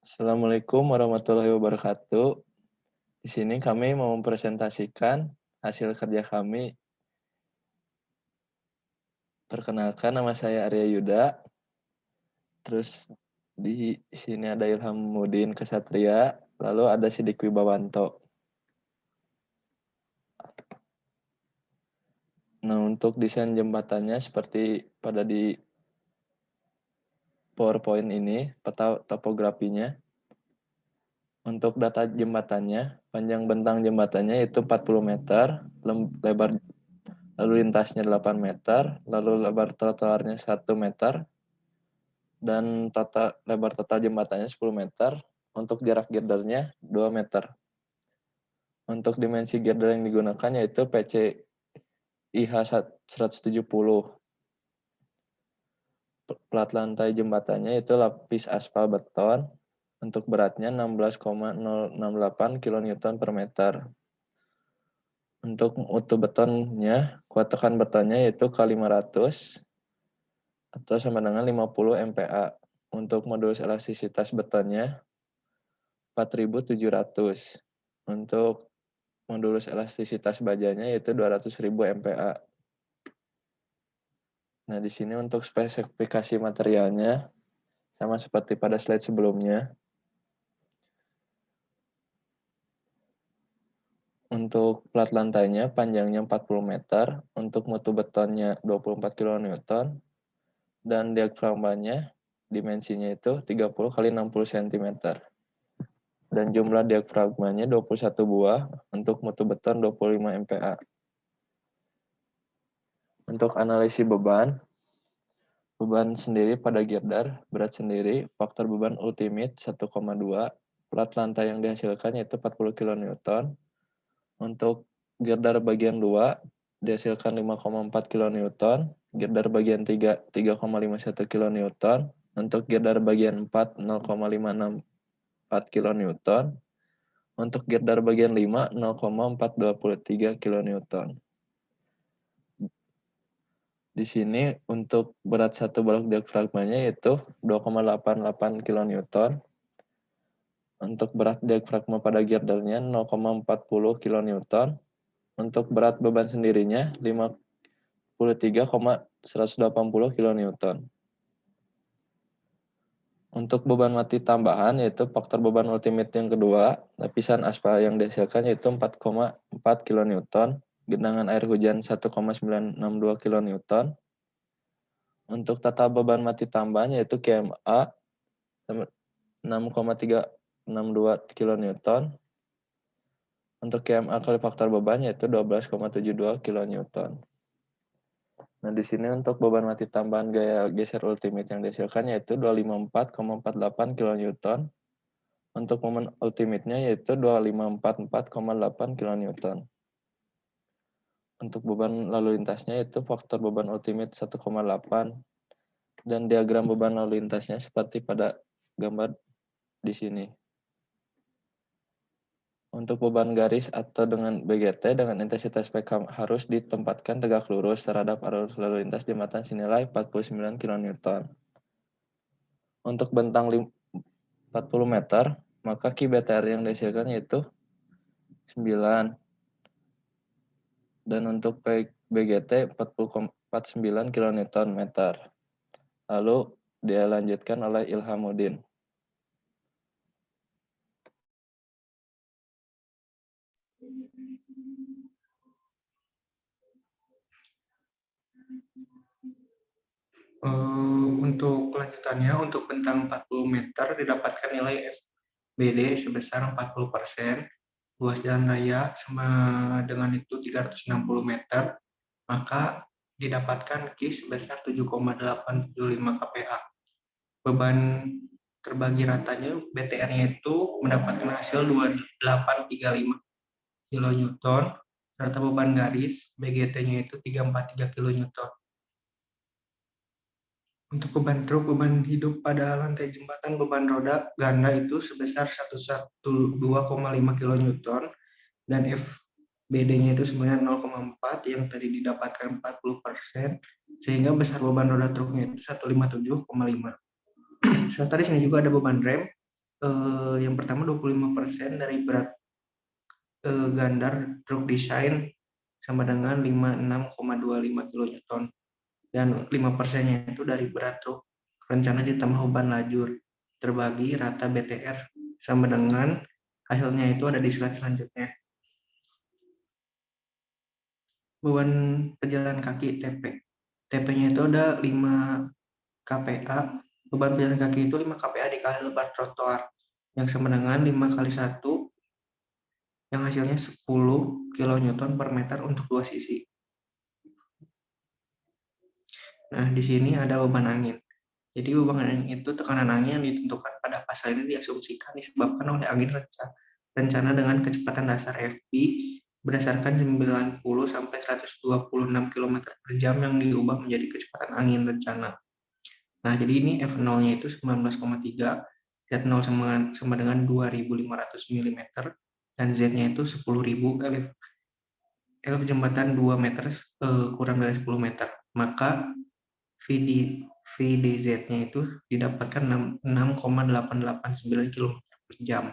Assalamualaikum warahmatullahi wabarakatuh. Di sini kami mau mempresentasikan hasil kerja kami. Perkenalkan, nama saya Arya Yuda. Terus di sini ada Ilhamuddin Kesatria, lalu ada Sidik Wibawanto. Nah, untuk desain jembatannya seperti pada di PowerPoint ini, peta topografinya. Untuk data jembatannya, panjang bentang jembatannya itu 40 meter, lebar lalu lintasnya 8 meter, lalu lebar trotoarnya 1 meter, dan lebar total jembatannya 10 meter, untuk jarak girdernya 2 meter. Untuk dimensi girder yang digunakan yaitu PCIH 170. Plat lantai jembatannya itu lapis aspal beton, untuk beratnya 16,068 kN per meter. Untuk mutu betonnya, kuat tekan betonnya yaitu K500 atau sama dengan 50 MPa. Untuk modulus elastisitas betonnya 4.700. Untuk modulus elastisitas bajanya yaitu 200.000 MPa. Nah, di sini untuk spesifikasi materialnya sama seperti pada slide sebelumnya. Untuk plat lantainya panjangnya 40 meter, untuk mutu betonnya 24 kN, dan diafragmanya dimensinya itu 30 kali 60 cm. Dan jumlah diafragmanya 21 buah, untuk mutu beton 25 MPa. Untuk analisis beban sendiri pada girder, berat sendiri, faktor beban ultimate 1,2, plat lantai yang dihasilkan yaitu 40 kN. Untuk girder bagian 2 dihasilkan 5,4 kN, girder bagian 3 3,51 kN, untuk girder bagian 4 0,564 kN, untuk girder bagian 5 0,423 kN. Di sini untuk berat satu balok diafragmanya yaitu 2,88 kN. Untuk berat diafragma pada girdernya 0,40 kN. Untuk berat beban sendirinya 53,180 kN. Untuk beban mati tambahan yaitu faktor beban ultimate yang kedua, lapisan aspal yang dihasilkan yaitu 4,4 kN, genangan air hujan 1,962 kN. Untuk tata beban mati tambahan yaitu KMA 6,362 kN. Untuk KMA kali faktor beban yaitu 12,72 kN. Nah, di sini untuk beban mati tambahan gaya geser ultimate yang dihasilkan yaitu 254,48 kN. Untuk momen ultimate-nya yaitu 2544,8 kN. Untuk beban lalu lintasnya yaitu faktor beban ultimate 1,8, dan diagram beban lalu lintasnya seperti pada gambar di sini. Untuk beban garis atau dengan BGT dengan intensitas PK harus ditempatkan tegak lurus terhadap arus lalu lintas jembatan senilai 49 kN. Untuk bentang 40 meter, maka Ki BTR yang dihasilkan yaitu 9. Dan untuk BGT 49 kN meter. Lalu dia lanjutkan oleh Ilhamuddin. Untuk kelanjutannya, untuk bentang 40 meter didapatkan nilai FBD sebesar 40%, luas jalan raya sama dengan itu 360 meter, maka didapatkan Ki sebesar 7,875 kPa. Beban terbagi ratanya BTR-nya itu mendapatkan hasil 2835 kN, serta beban garis BGT-nya itu 343 kN. Untuk beban truk, beban hidup pada lantai jembatan, beban roda ganda itu sebesar 112,5 kN, dan FBD-nya itu sebenarnya 0,4 yang tadi didapatkan 40%, sehingga besar beban roda truknya itu 157,5. Serta di sini juga ada beban rem Yang pertama 25% dari berat gandar truk desain sama dengan 56,25 kN. Dan 5%-nya itu dari berat truk rencana ditambah beban lajur. Terbagi rata BTR sama dengan hasilnya itu ada di slide selanjutnya. Beban pejalan kaki TP. TP-nya itu ada 5 kPa. Beban pejalan kaki itu 5 kPa dikali lebar trotoar yang sama dengan 5 kali 1 yang hasilnya 10 kN per meter untuk dua sisi. Nah, di sini ada beban angin. Jadi beban angin itu tekanan angin yang ditentukan pada pasal ini diasumsikan disebabkan oleh angin rencana dengan kecepatan dasar Fb berdasarkan 90 sampai 126 km per jam yang diubah menjadi kecepatan angin rencana. Nah, jadi ini F0-nya itu 19,3, Z0 sama dengan 2.500 mm, dan Z-nya itu 10.000, elef jembatan 2 meter kurang dari 10 meter. Maka VDZ-nya itu didapatkan 6,889 km per jam.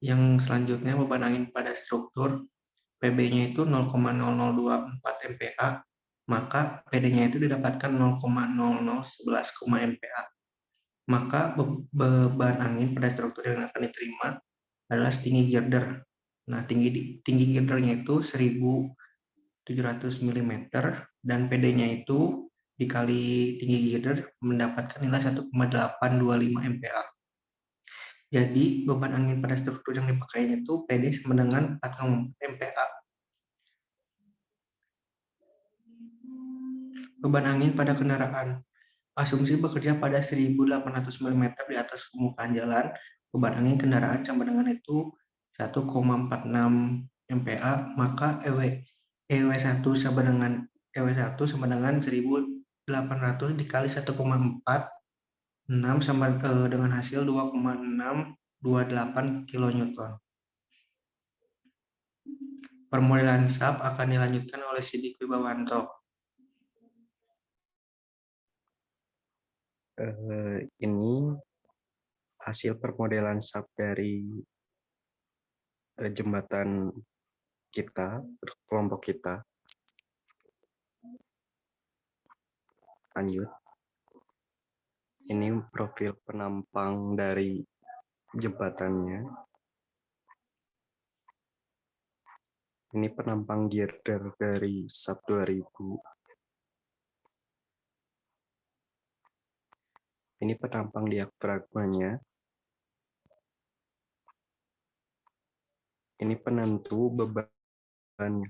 Yang selanjutnya beban angin pada struktur, PB-nya itu 0,0024 MPa, maka PD-nya itu didapatkan 0,0011 MPa. Maka beban angin pada struktur yang akan diterima adalah setinggi girder. Nah, tinggi girdernya itu 1.700 mm dan PD-nya itu dikali tinggi girder mendapatkan nilai 1,825 MPa. Jadi beban angin pada struktur yang dipakainya itu PD sama dengan 4 MPa. Beban angin pada kendaraan. Asumsi bekerja pada 1.800 mm di atas permukaan jalan. Beban angin kendaraan sama dengan itu 1,46 MPa, maka EW1 sama dengan 1.800 dikali 1,46 sama dengan hasil 2,628 kN. Permodelan SAP akan dilanjutkan oleh Sidik Wibawanto. Ini hasil permodelan SAP dari jembatan kita, kelompok kita. Lanjut. Ini profil penampang dari jembatannya. Ini penampang girder dari SAP 2000. Ini penampang diafragmanya. Ini penentu beban.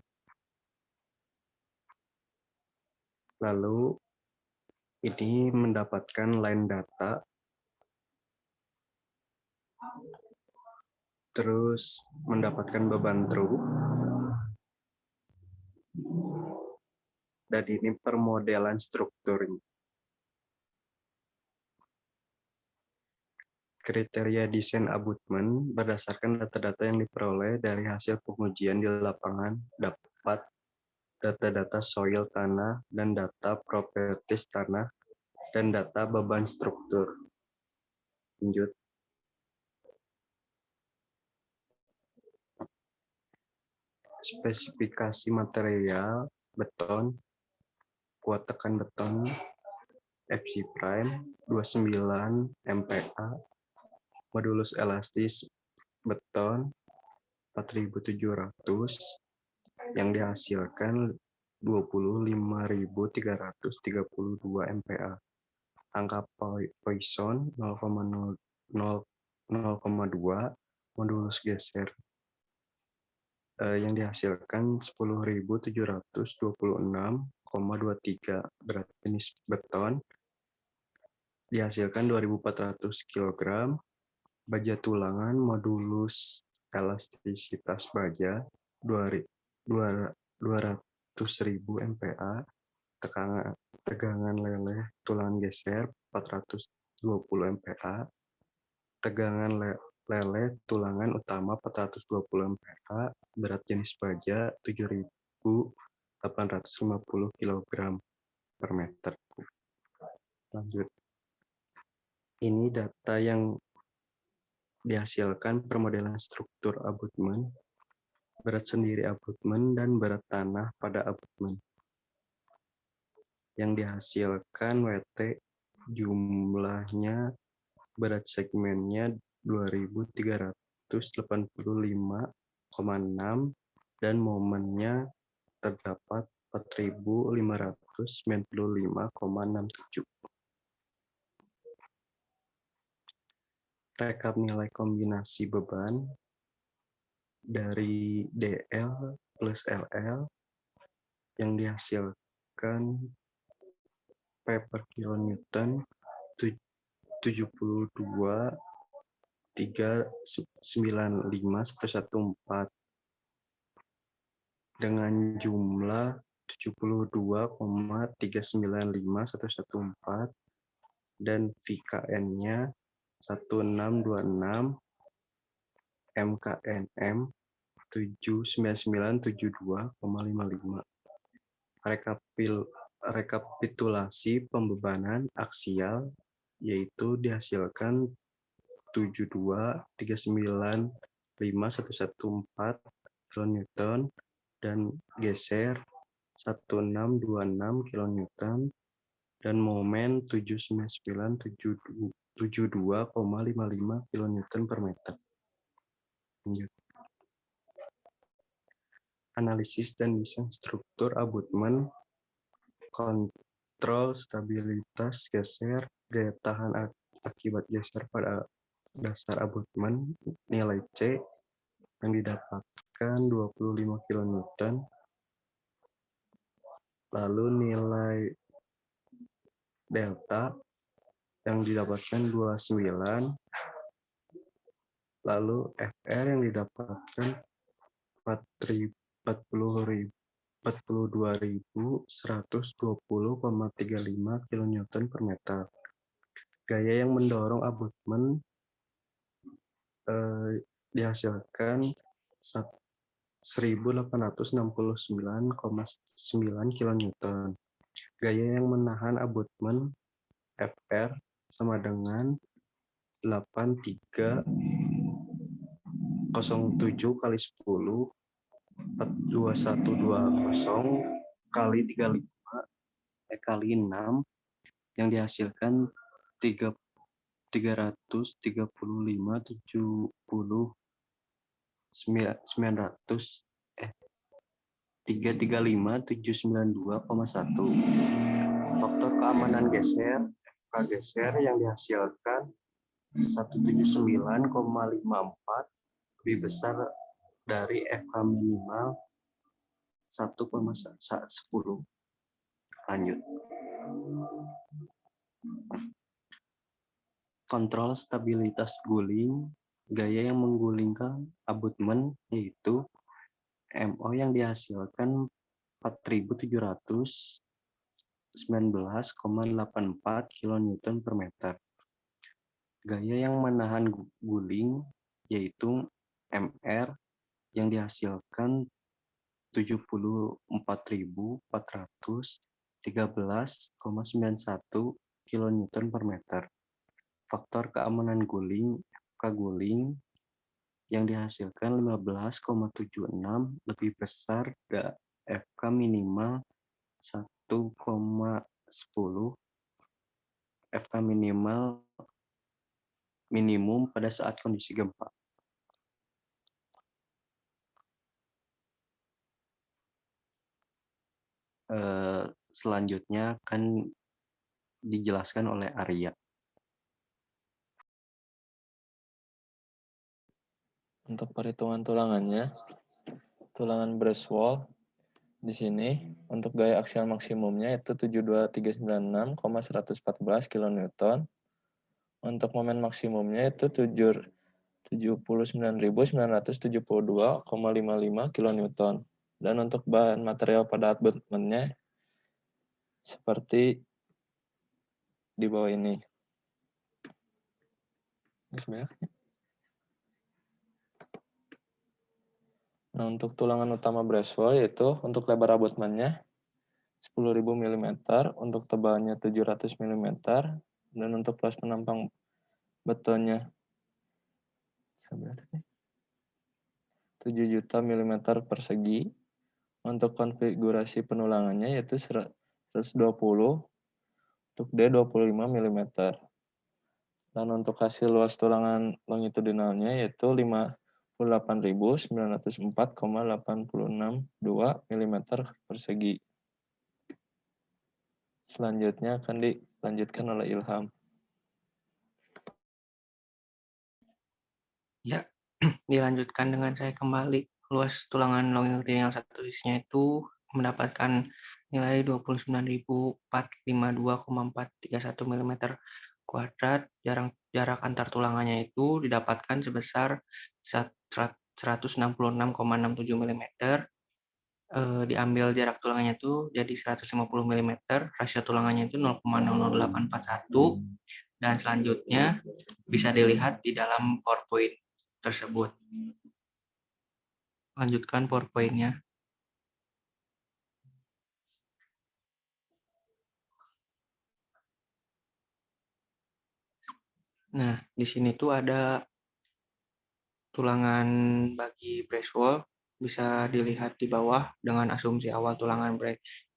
Lalu ini mendapatkan line data. Terus mendapatkan beban truk. Dan ini permodelan strukturnya. Kriteria desain abutment berdasarkan data-data yang diperoleh dari hasil pengujian di lapangan dapat data-data soil tanah dan data properties tanah dan data beban struktur. Lanjut. Spesifikasi material beton, kuat tekan beton FC prime 29 MPa, modulus elastis beton 4.700 yang dihasilkan 25.332 MPa. Angka Poisson 0,2, modulus geser yang dihasilkan 10.726,23. Berat jenis beton dihasilkan 2.400 kg. Baja tulangan modulus elastisitas baja 200.000 MPa. Tegangan leleh tulangan geser 420 MPa. Tegangan leleh tulangan utama 420 MPa. Berat jenis baja 7.850 kg per meter. Lanjut. Ini data yang dihasilkan permodelan struktur abutmen, berat sendiri abutmen, dan berat tanah pada abutmen. Yang dihasilkan WT jumlahnya berat segmennya 2385,6 dan momennya terdapat 4595,67. Rekap nilai kombinasi beban dari DL plus LL yang dihasilkan P per kilonewton 72,395,114 dengan jumlah 72,395,114 dan VKN-nya 1626 MKNM 79972,55. Rekapitulasi pembebanan aksial yaitu dihasilkan 72,395,114 kN dan geser 1626 kN dan momen 79972,55 kN per meter. Lanjut. Analisis dan desain struktur abutmen, kontrol stabilitas geser, daya tahan akibat geser pada dasar abutmen, nilai C yang didapatkan 25 kN, lalu nilai delta yang didapatkan 29, lalu FR yang didapatkan 42.120,35 kN per meter. Gaya yang mendorong abutmen dihasilkan 1869,9 kN. Gaya yang menahan abutmen FR sama dengan 8307 kali 10 2120 kali 35 kali 6 yang dihasilkan 335.792,1. Faktor keamanan geser FK geser yang dihasilkan 179,54 lebih besar dari FK minimal 1,10. Lanjut. Kontrol stabilitas guling, gaya yang menggulingkan abutmen yaitu MO yang dihasilkan 4.719,84 kN per meter. Gaya yang menahan guling yaitu MR yang dihasilkan 74.413,91 kN per meter. Faktor keamanan guling, FK guling, yang dihasilkan 15,76 lebih besar dari FK minimal 1,10. FK minimal minimum pada saat kondisi gempa. Selanjutnya akan dijelaskan oleh Arya. Untuk perhitungan tulangannya, tulangan Bresswall di sini untuk gaya aksial maksimumnya itu 72396,114 kN. Untuk momen maksimumnya itu 79.972,55 kN. Dan untuk bahan material pada abutmennya seperti di bawah ini. Nah, untuk tulangan utama Bresswall yaitu untuk lebar abutmennya 10.000 mm, untuk tebalnya 700 mm, dan untuk luas penampang betonnya 7 juta mm persegi. Untuk konfigurasi penulangannya yaitu 120, untuk D 25 mm. Dan untuk hasil luas tulangan longitudinalnya yaitu 58.904,862 mm persegi. Selanjutnya akan dilanjutkan oleh Ilham. Ya, dilanjutkan dengan saya kembali. Luas tulangan longitudinal satu sisinya itu mendapatkan nilai 29.452,431 mm kuadrat. Jarak antar tulangannya itu didapatkan sebesar 166,67 mm. Diambil jarak tulangannya itu jadi 150 mm, rasio tulangannya itu 0,00841, dan selanjutnya bisa dilihat di dalam PowerPoint tersebut. Lanjutkan PowerPoint-nya. Nah, di sini tuh ada tulangan bagi brace wall, bisa dilihat di bawah dengan asumsi awal tulangan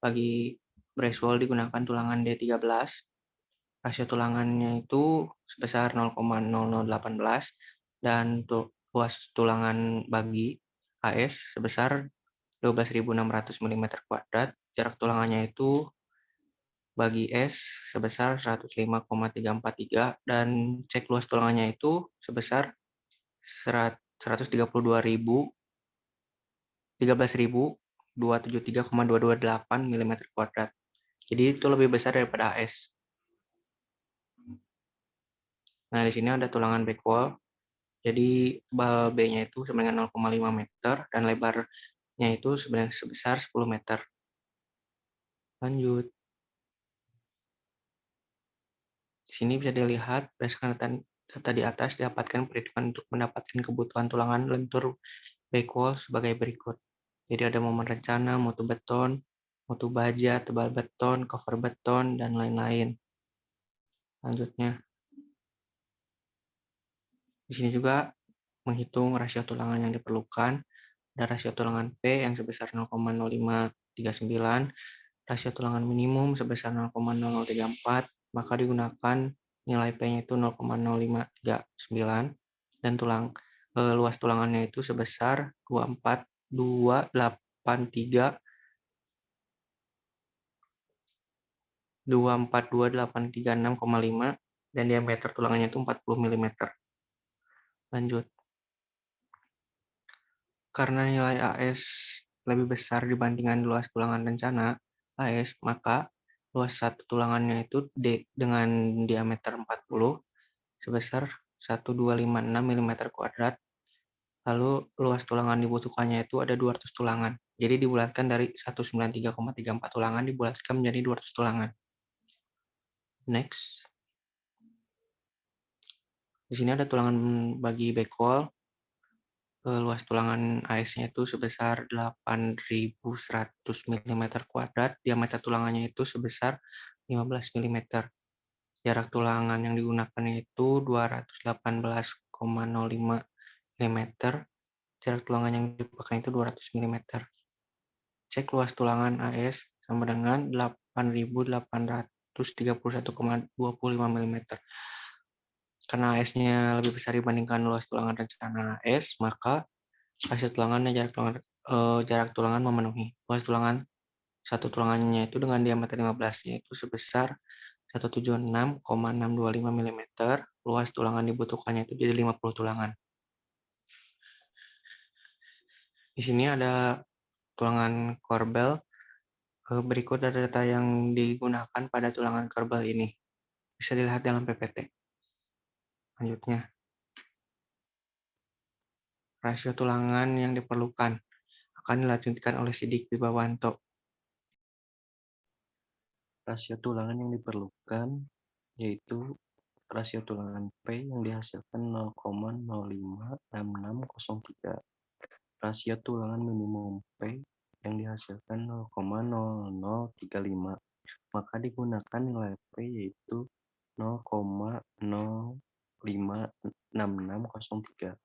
bagi brace wall digunakan tulangan D13. Rasio tulangannya itu sebesar 0,0018, dan untuk luas tulangan bagi AS sebesar 12.600 mm kuadrat. Jarak tulangannya itu bagi S sebesar 105,343, dan cek luas tulangannya itu sebesar 13.273,228 mm kuadrat. Jadi itu lebih besar daripada AS. Nah, di sini ada tulangan back wall. Jadi tebal B-nya itu sama dengan 0,5 meter dan lebarnya itu sebenarnya sebesar 10 meter. Lanjut. Di sini bisa dilihat berdasarkan data di atas didapatkan perhitungan untuk mendapatkan kebutuhan tulangan lentur back wall sebagai berikut. Jadi ada momen rencana, mutu beton, mutu baja, tebal beton, cover beton, dan lain-lain. Lanjutnya. Di sini juga menghitung rasio tulangan yang diperlukan. Ada rasio tulangan P yang sebesar 0,0539, rasio tulangan minimum sebesar 0,0034, maka digunakan nilai P-nya itu 0,0539, dan luas tulangannya itu sebesar 242.836,5, dan diameter tulangannya itu 40 mm. Lanjut. Karena nilai AS lebih besar dibandingkan luas tulangan rencana AS, maka luas satu tulangannya itu D dengan diameter 40 sebesar 1256 mm kuadrat. Lalu luas tulangan dibutuhkannya itu ada 200 tulangan. Jadi dibulatkan dari 193,34 tulangan dibulatkan menjadi 200 tulangan. Next. Di sini ada tulangan bagi back wall. Luas tulangan AS-nya itu sebesar 8.100 mm kuadrat, diameter tulangannya itu sebesar 15 mm. Jarak tulangan yang digunakan itu 218,05 mm. Jarak tulangan yang dipakai itu 200 mm. Cek luas tulangan AS sama dengan 8.831,25 mm. Karena AS-nya lebih besar dibandingkan luas tulangan rencana AS, maka rasio tulangan dan jarak tulangan memenuhi. Luas tulangan satu tulangannya itu dengan diameter 15-nya itu sebesar 176,625 mm. Luas tulangan dibutuhkannya itu jadi 50 tulangan. Di sini ada tulangan korbel. Berikut data-data yang digunakan pada tulangan korbel ini. Bisa dilihat dalam PPT. Lanjutnya. Rasio tulangan yang diperlukan akan dilanjutkan oleh Sidik Wibawanto. Rasio tulangan yang diperlukan yaitu rasio tulangan P yang dihasilkan 0,056603. Rasio tulangan minimum P yang dihasilkan 0,0035. Maka digunakan nilai P yaitu 0,05 0,03.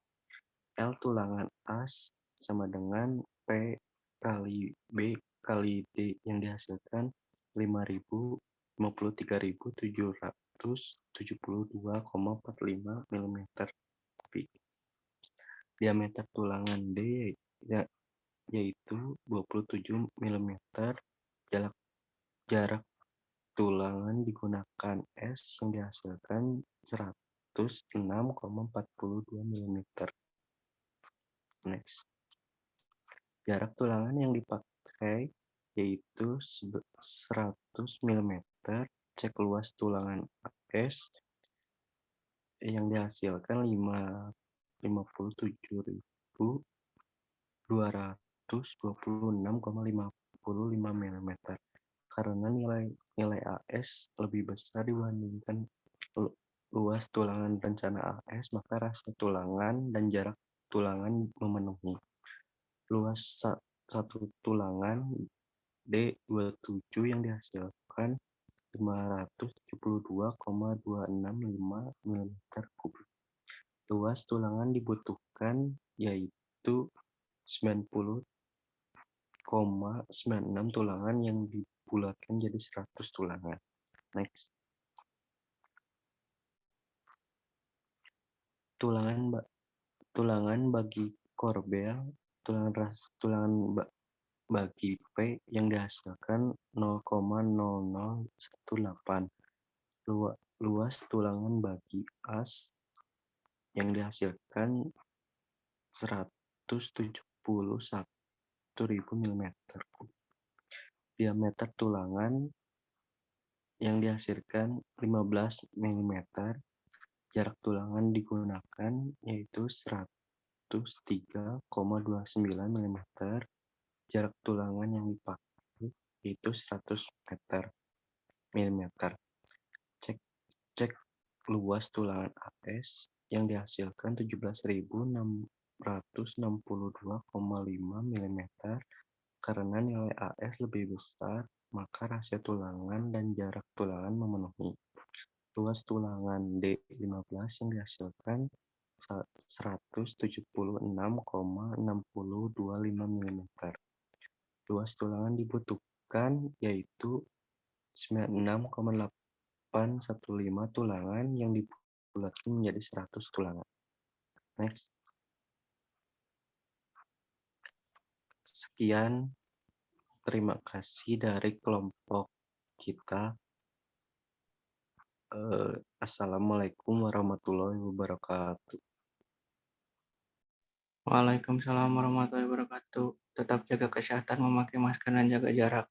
L tulangan AS sama dengan P kali B kali D yang dihasilkan 53.772,45 mm kubik. Diameter tulangan D yaitu 27 mm. Jarak tulangan digunakan S yang dihasilkan 106,42 mm. Next. Jarak tulangan yang dipakai yaitu 100 mm. Cek luas tulangan S yang dihasilkan 57.226,55 mm. Karena nilai AS lebih besar dibandingkan luas tulangan rencana AS, maka rasio tulangan dan jarak tulangan memenuhi. Luas satu tulangan D27 yang dihasilkan 572,265 mm kubik. Luas tulangan dibutuhkan yaitu 90,96 tulangan yang dibulatkan jadi 100 tulangan. Next. Tulangan bagi korbel, tulangan bagi P yang dihasilkan 0,0018. Luas tulangan bagi AS yang dihasilkan 171.000 mm. Diameter tulangan yang dihasilkan 15 mm. Jarak tulangan digunakan yaitu 103,29 mm. Jarak tulangan yang dipakai yaitu 100 mm. Cek luas tulangan AS yang dihasilkan 17.662,5 mm. Karena nilai AS lebih besar, maka rasio tulangan dan jarak tulangan memenuhi. Luas tulangan D15 yang dihasilkan 176,625 mm. Luas tulangan dibutuhkan yaitu 96,815 tulangan yang dibulatkan menjadi 100 tulangan. Next. Sekian, terima kasih dari kelompok kita. Assalamualaikum warahmatullahi wabarakatuh. Waalaikumsalam warahmatullahi wabarakatuh. Tetap jaga kesehatan, memakai masker dan jaga jarak.